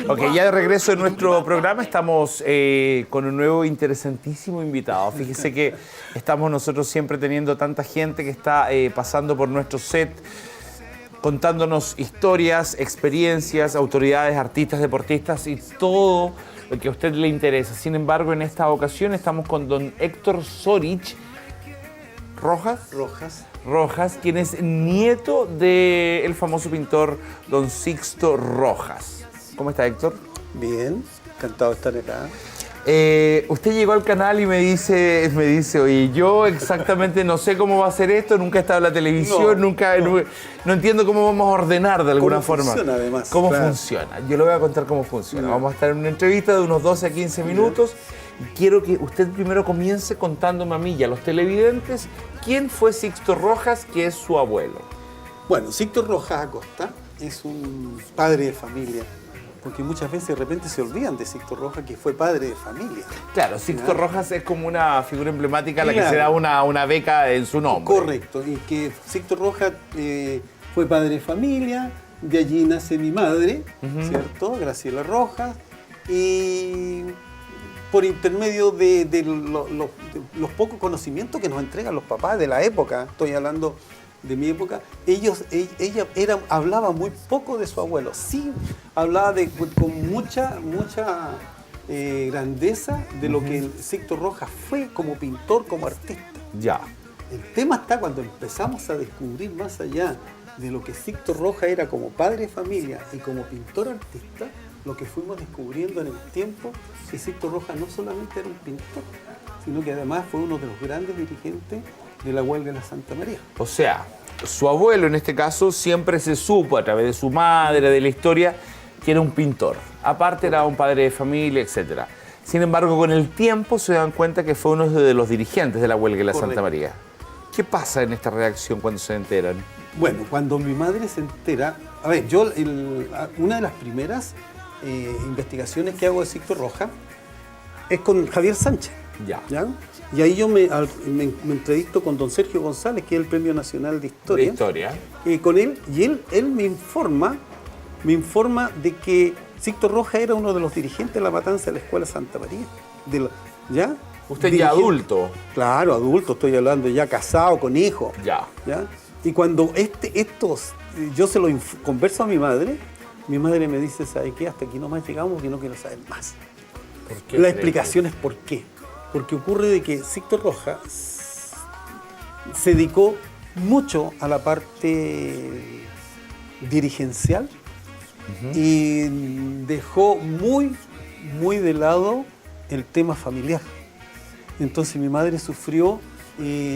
Ok, ya de regreso en nuestro programa estamos con un nuevo interesantísimo invitado. Fíjese que estamos nosotros siempre teniendo tanta gente que está pasando por nuestro set, contándonos historias, experiencias, autoridades, artistas, deportistas y todo lo que a usted le interesa. Sin embargo, en esta ocasión estamos con don Héctor Zorich Rojas, quien es nieto del famoso pintor don Sixto Rojas. ¿Cómo está, Héctor? Bien, encantado de estar acá. Usted llegó al canal y me dice, oye, yo exactamente no sé cómo va a ser esto, nunca he estado en la televisión, no entiendo cómo vamos a ordenar de alguna forma. ¿Cómo funciona además? ¿Cómo funciona? Yo le voy a contar cómo funciona. Vamos a estar en una entrevista de unos 12 a 15 minutos y quiero que usted primero comience contándome a mí y a los televidentes quién fue Sixto Rojas, que es su abuelo. Bueno, Sixto Rojas Acosta es un padre de familia. Porque muchas veces de repente se olvidan de Sixto Rojas, que fue padre de familia. Claro, Sixto Rojas es como una figura emblemática a la que se da una beca en su nombre. Correcto, y que Sixto Rojas fue padre de familia, de allí nace mi madre, ¿cierto? Graciela Rojas, y por intermedio de los pocos conocimientos que nos entregan los papás de la época, estoy hablando de mi época, ella hablaba muy poco de su abuelo. Sí, hablaba con mucha grandeza de lo que Sixto Rojas fue como pintor, como artista. Ya. El tema está cuando empezamos a descubrir más allá de lo que Sixto Rojas era como padre de familia y como pintor artista, lo que fuimos descubriendo en el tiempo, que Sixto Rojas no solamente era un pintor, sino que además fue uno de los grandes dirigentes de la huelga de la Santa María. O sea, su abuelo en este caso siempre se supo a través de su madre, de la historia, que era un pintor. Aparte era un padre de familia, etc. Sin embargo, con el tiempo se dan cuenta que fue uno de los dirigentes de la huelga de la Santa María. ¿Qué pasa en esta reacción cuando se enteran? Bueno, cuando mi madre se entera... A ver, una de las primeras investigaciones que hago de Sixto Rojas es con Javier Sánchez. ¿Ya? Y ahí yo me entrevisto con don Sergio González, que es el Premio Nacional de Historia. Con él, y él me informa de que Sixto Rojas era uno de los dirigentes de la matanza de la Escuela Santa María. ¿Ya? ¿Usted ya adulto? Claro, adulto, estoy hablando, ya casado, con hijos. Ya. Y cuando yo se lo converso a mi madre me dice, ¿sabe qué? Hasta aquí nomás llegamos y no quiero saber más. ¿Por qué? La explicación es por qué. Porque ocurre de que Sixto Rojas se dedicó mucho a la parte dirigencial y dejó muy de lado el tema familiar. Entonces mi madre sufrió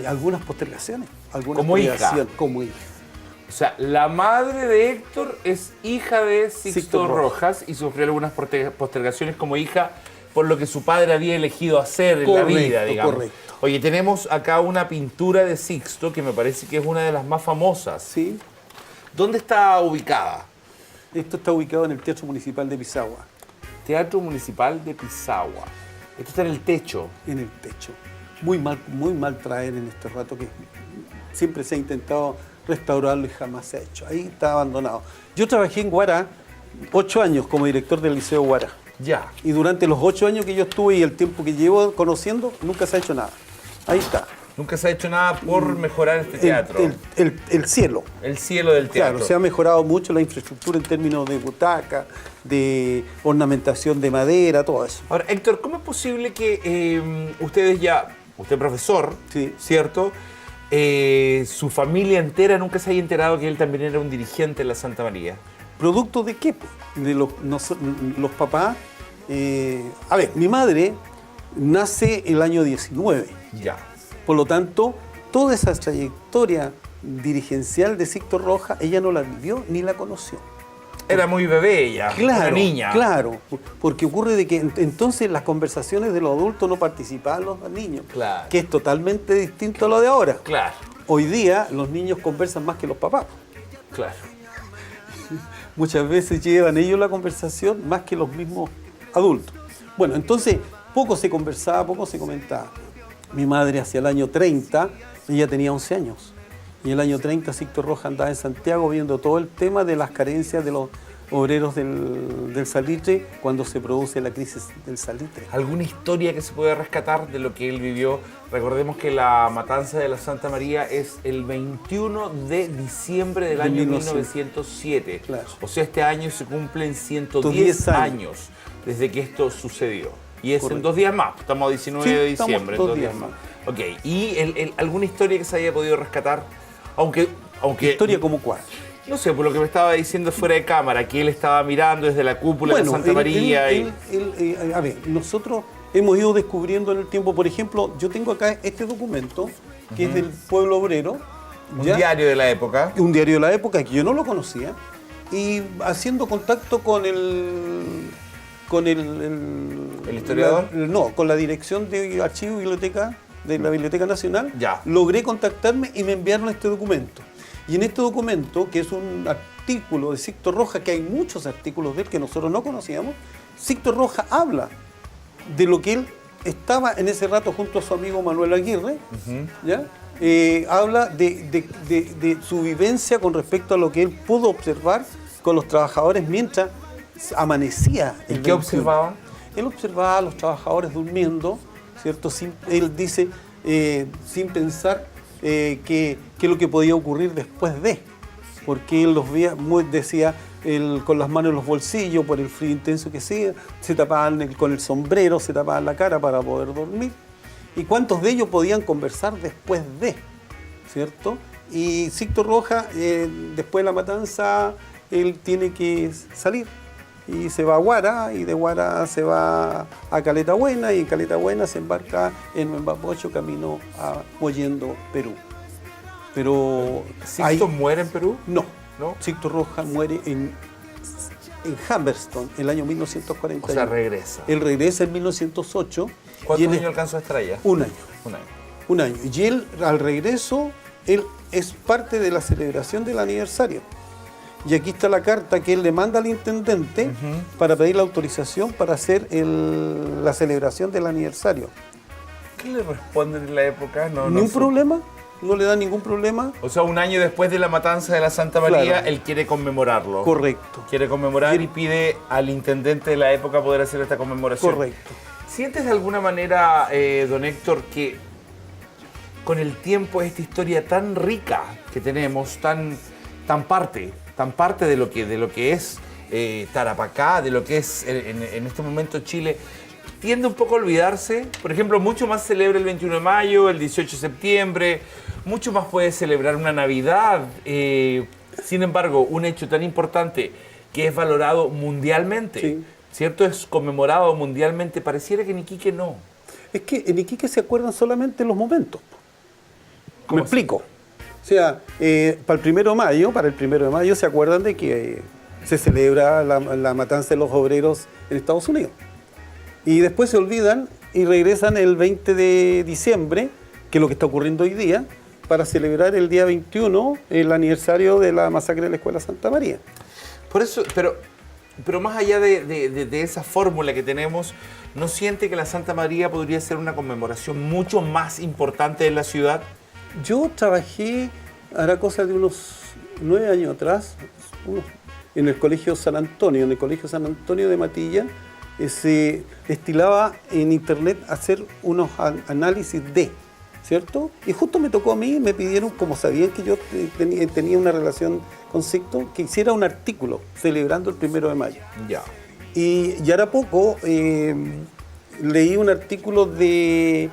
algunas postergaciones. Como hija. O sea, la madre de Héctor es hija de Sixto Rojas y sufrió algunas postergaciones como hija por lo que su padre había elegido hacer en la vida, digamos. Correcto. Oye, tenemos acá una pintura de Sixto que me parece que es una de las más famosas. Sí. ¿Dónde está ubicada? Esto está ubicado en el Teatro Municipal de Pisagua. Teatro Municipal de Pisagua. Esto está en el techo. En el techo. Muy mal traer en este rato, que siempre se ha intentado restaurarlo y jamás se ha hecho. Ahí está abandonado. Yo trabajé en Huara 8 años como director del Liceo Huara. Ya. Y durante los 8 años que yo estuve y el tiempo que llevo conociendo, nunca se ha hecho nada. Ahí está. Nunca se ha hecho nada por mejorar este teatro. El cielo. El cielo del teatro. Claro, se ha mejorado mucho la infraestructura en términos de butaca, de ornamentación de madera, todo eso. Ahora, Héctor, ¿cómo es posible que usted es profesor, sí, ¿cierto? Su familia entera nunca se haya enterado que él también era un dirigente de la Santa María? ¿Producto de qué? De los papás. A ver, mi madre nace el año 19. Ya. Por lo tanto, toda esa trayectoria dirigencial de Sixto Rojas, ella no la vivió ni la conoció. Era muy bebé ella, una niña. Claro, porque ocurre de que entonces las conversaciones de los adultos no participaban los niños, claro, que es totalmente distinto a lo de ahora. Claro. Hoy día los niños conversan más que los papás. Claro. Muchas veces llevan ellos la conversación más que los mismos adulto. Bueno, entonces poco se conversaba, poco se comentaba. Mi madre hacia el año 30, ella tenía 11 años. Y el año 30 Sixto Rojas andaba en Santiago viendo todo el tema de las carencias de los obreros del salitre cuando se produce la crisis del salitre. ¿Alguna historia que se puede rescatar de lo que él vivió? Recordemos que la matanza de la Santa María es el 21 de diciembre del año 1907. Claro. O sea, este año se cumplen 110 años desde que esto sucedió. Y es en 2 días más, estamos a 19 de diciembre. Estamos 2 días más. Ok, ¿y alguna historia que se haya podido rescatar? Aunque ¿Historia como cuál? No sé, por lo que me estaba diciendo fuera de cámara, que él estaba mirando desde la cúpula de Santa María. A ver, nosotros hemos ido descubriendo en el tiempo, por ejemplo, yo tengo acá este documento, que es del Pueblo Obrero. Un diario de la época. Un diario de la época que yo no lo conocía. Y haciendo contacto con el historiador. Con la dirección de Archivo y Biblioteca de la Biblioteca Nacional, ya. Logré contactarme y me enviaron este documento. Y en este documento, que es un artículo de Sixto Rojas, que hay muchos artículos de él que nosotros no conocíamos, Sixto Rojas habla de lo que él estaba en ese rato junto a su amigo Manuel Aguirre, ¿ya? Habla de su vivencia con respecto a lo que él pudo observar con los trabajadores mientras amanecía. ¿Y qué observaba? Él observaba a los trabajadores durmiendo, ¿cierto? Él dice, sin pensar qué es lo que podía ocurrir después de, porque él los veía, decía, con las manos en los bolsillos, por el frío intenso que sea, se tapaban con el sombrero, se tapaban la cara para poder dormir. ¿Y cuántos de ellos podían conversar después de? ¿Cierto? Y Sixto Rojas, después de la matanza, él tiene que salir y se va a Huara, y de Huara se va a Caleta Buena, y en Caleta Buena se embarca en Membapocho camino a Mollendo, Perú. Pero ¿Sixto muere en Perú? No. Sixto Rojas muere en Humberston, el año 1941. O sea, regresa. Él regresa en 1908. ¿Cuántos años alcanzó a estar allá? Un año. Y él, al regreso, él es parte de la celebración del aniversario. Y aquí está la carta que él le manda al intendente para pedir la autorización para hacer la celebración del aniversario. ¿Qué le responden en la época? ¿Ningún problema? No le da ningún problema. O sea, un año después de la matanza de la Santa María, claro, él quiere conmemorarlo. Correcto. Quiere conmemorar y pide al intendente de la época poder hacer esta conmemoración. Correcto. ¿Sientes de alguna manera, don Héctor, que con el tiempo esta historia tan rica que tenemos, tan parte de lo que es Tarapacá, de lo que es en este momento Chile, tiende un poco a olvidarse? Por ejemplo, mucho más celebra el 21 de mayo, el 18 de septiembre, mucho más puede celebrar una Navidad. Sin embargo, un hecho tan importante que es valorado mundialmente, sí, ¿cierto? Es conmemorado mundialmente. Pareciera que en Iquique no. Es que en Iquique se acuerdan solamente los momentos. ¿Me explico? O sea, para el 1 de mayo se acuerdan de que se celebra la matanza de los obreros en Estados Unidos. Y después se olvidan y regresan el 20 de diciembre, que es lo que está ocurriendo hoy día, para celebrar el día 21, el aniversario de la masacre de la Escuela Santa María. Por eso, pero más allá de esa fórmula que tenemos, ¿no siente que la Santa María podría ser una conmemoración mucho más importante en la ciudad? Yo trabajé, hará cosa de unos 9 años atrás, en el Colegio San Antonio, de Matilla. Se estilaba en internet hacer unos análisis ¿cierto? Y justo me tocó a mí, me pidieron, como sabían que yo tenía una relación con Sixto, que hiciera un artículo celebrando el 1 de mayo. Ya. Y hará poco leí un artículo de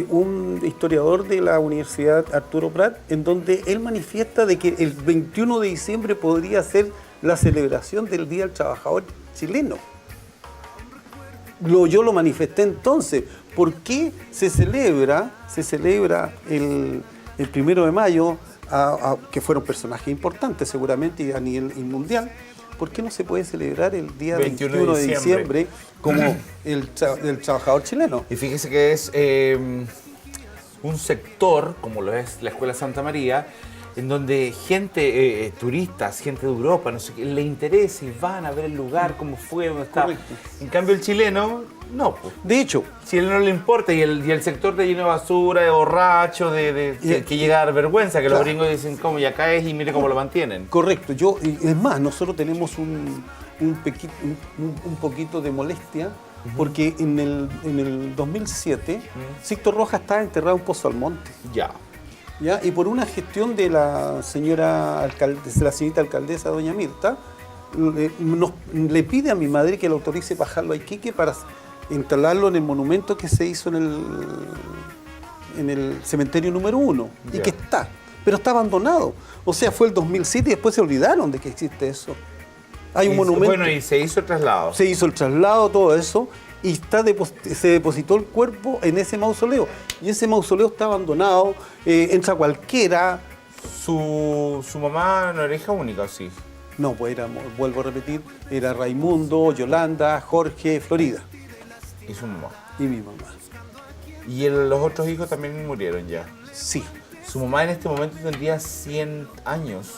un historiador de la Universidad Arturo Prat, en donde él manifiesta de que el 21 de diciembre podría ser la celebración del Día del Trabajador chileno. Yo lo manifesté entonces. ¿Por qué se celebra el 1 de mayo, que fueron personajes importantes seguramente a nivel mundial? ¿Por qué no se puede celebrar el día 21 de diciembre como el trabajador chileno? Y fíjese que es un sector, como lo es la Escuela Santa María, en donde gente, turistas, gente de Europa, no sé qué, le interesa y van a ver el lugar, cómo fue, dónde está. Correcto. En cambio el chileno, no. Pues. De hecho, Si a él no le importa y el sector de lleno de basura, de borracho, que llega a dar vergüenza, que los gringos dicen cómo y acá es y mire cómo lo mantienen. correcto. Es más, nosotros tenemos un poquito de molestia porque en el 2007 Sixto Rojas estaba enterrado en Pozo Almonte. Ya. ¿Ya? Y por una gestión de la señorita alcaldesa, doña Mirta, le pide a mi madre que le autorice bajarlo a Iquique para instalarlo en el monumento que se hizo en el cementerio número 1 y que está, pero está abandonado. O sea, fue el 2007 y después se olvidaron de que existe eso. Hay un monumento. Bueno, y se hizo el traslado. Se hizo el traslado, todo eso, y se depositó el cuerpo en ese mausoleo. Y ese mausoleo está abandonado, entra cualquiera. Su mamá no era hija única, ¿sí? No, pues vuelvo a repetir, era Raimundo, Yolanda, Jorge, Florida. Y su mamá. Y mi mamá. Y los otros hijos también murieron ya. Sí, Su mamá en este momento tendría 100 años.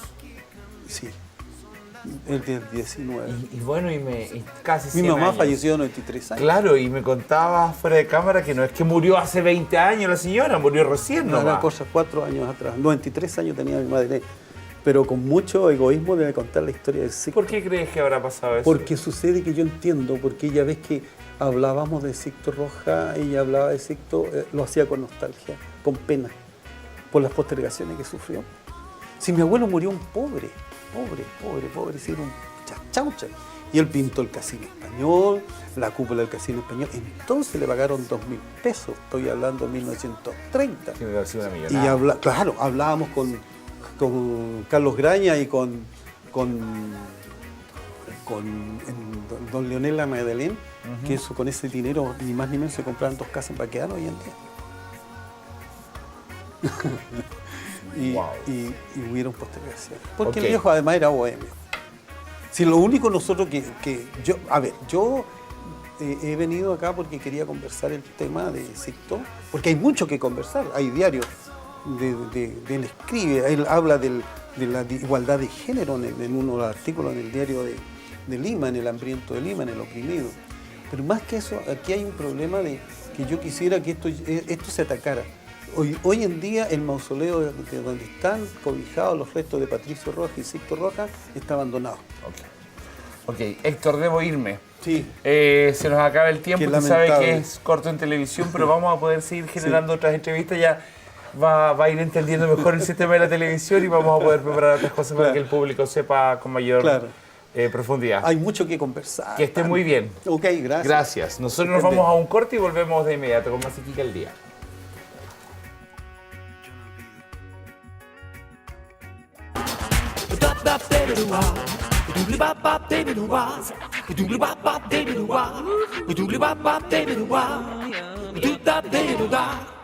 sí. El del 19. Y bueno, y casi 100 Mi mamá años. falleció a 93 años. Claro, y me contaba fuera de cámara que no es que murió hace 20 años la señora, murió recién No, nomás. una cosa, 4 años atrás. 93 años tenía mi madre. Pero con mucho egoísmo de contar la historia del Sixto. ¿Por qué crees que habrá pasado eso? Porque sucede que yo entiendo, porque ella ves que hablábamos de Sixto Rojas, ella hablaba de Sixto, lo hacía con nostalgia, con pena, por las postergaciones que sufrió. Si mi abuelo murió un pobre, si era un chachaucha. Y él pintó el Casino Español, la cúpula del Casino Español, entonces le pagaron 2.000 pesos, estoy hablando de 1930. Tiene que haber sido una Y millonada. claro, hablábamos con Carlos Graña y con don Leonel Magdalén, que eso, con ese dinero ni más ni menos se compraban 2 casas en Baquedano hoy en día. Wow. y hubieron postergaciones. Porque Ok. el viejo además era bohemio. Si lo único nosotros yo he venido acá porque quería conversar el tema de Sixto, porque hay mucho que conversar, hay diarios. Él escribe, él habla de la igualdad de género en uno de los artículos en el diario de Lima, en el hambriento de Lima, en el oprimido. Pero más que eso, aquí hay un problema de que yo quisiera que esto se atacara. Hoy en día el mausoleo de donde están cobijados los restos de Patricio Rojas y Sixto Rojas está abandonado. Ok, Héctor, debo irme. Sí. Se nos acaba el tiempo, Qué usted sabe lamentable. que es corto en televisión, pero vamos a poder seguir generando otras entrevistas. Ya va a ir entendiendo mejor el sistema de la televisión y vamos a poder preparar otras cosas para Claro. que el público sepa con mayor profundidad. Hay mucho que conversar. Que esté muy bien. Ok, gracias. Gracias. Nosotros nos vamos a un corte y volvemos de inmediato con más Iquique al Día. Doodly bop bop, baby, do wah. Doodly bop bop, baby, do wah. Do da baby do da.